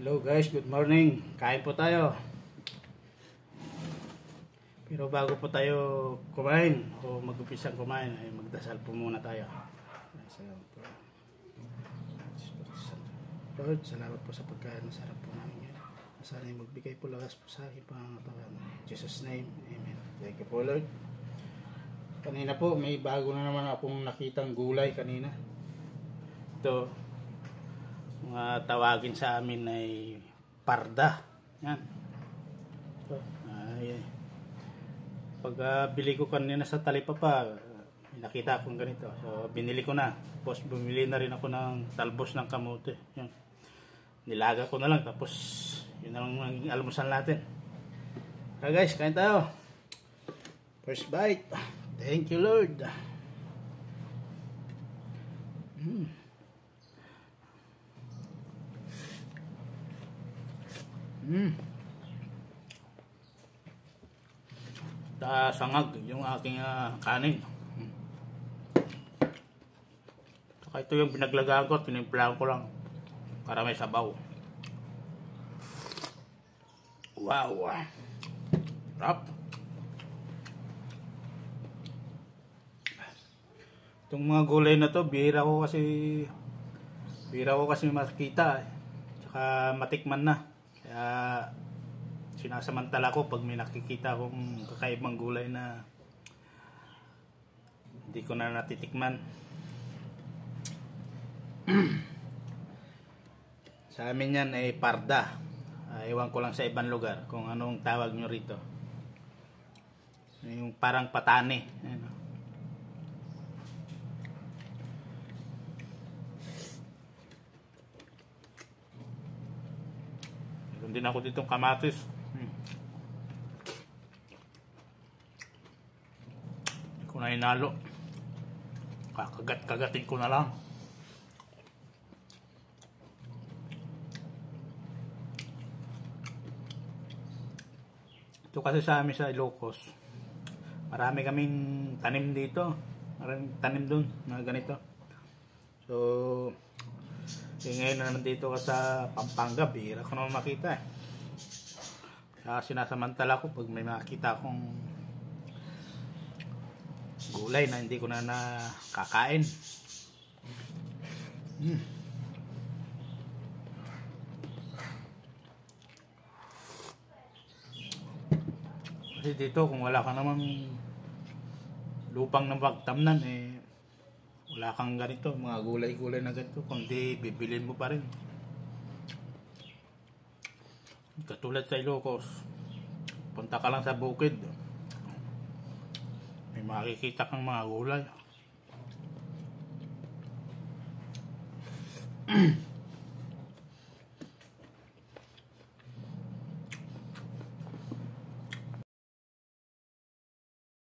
Hello guys, good morning. Kain po tayo. Pero bago po tayo kumain o mag-umpisang kumain, ay magdasal po muna tayo. Salamat po. Lord, salamat po sa pagkain. Masarap po namin yan. Sana magbigay po lakas po sa aking pangangatawan. In Jesus' name, Amen. Thank you po, Lord. Kanina po, may bago na naman akong nakitang gulay kanina. Ito, mga tawagin sa amin ay parda. Yan. Ito, pag bili ko kanina sa Talipapa, nakita akong ganito. So, binili ko na. Tapos, bumili na rin ako ng talbos ng kamote. Yan. Nilaga ko na lang. Tapos, yun na lang ang almusal natin. Okay guys, kain tayo. First bite. Thank you, Lord. Sangag yung aking kanin. Saka ito yung pinaglagaan ko, tinimplahan ko lang para may sabaw. Wow. Sarap. Itong mga gulay na to, bihira ko kasi makita tsaka matikman na. Kaya sinasamantala ko pag may nakikita akong kakaibang gulay na hindi ko na natitikman. Sa amin yan ay parda. Ewan ko lang sa ibang lugar kung anong tawag nyo rito. Yung parang patane. Ayan. Meron din ako ditong kamatis. Hindi ko na inalo. Kakagat-kagatin ko na lang. Ito kasi sa amin sa Ilocos, marami kaming tanim dito. Maraming tanim dun na ganito. So, ngayon na naman dito ka sa Pampanga, bihira ko naman makita eh. Kaya sinasamantala ko pag may makita akong gulay na hindi ko na nakakain. Kasi dito kung wala ka namang lupang ng pagtamnan eh, wala kang ganito, mga gulay-gulay na ganito, kundi bibilin mo pa rin. Katulad sa Ilocos, punta ka lang sa bukid, may makikita kang mga gulay.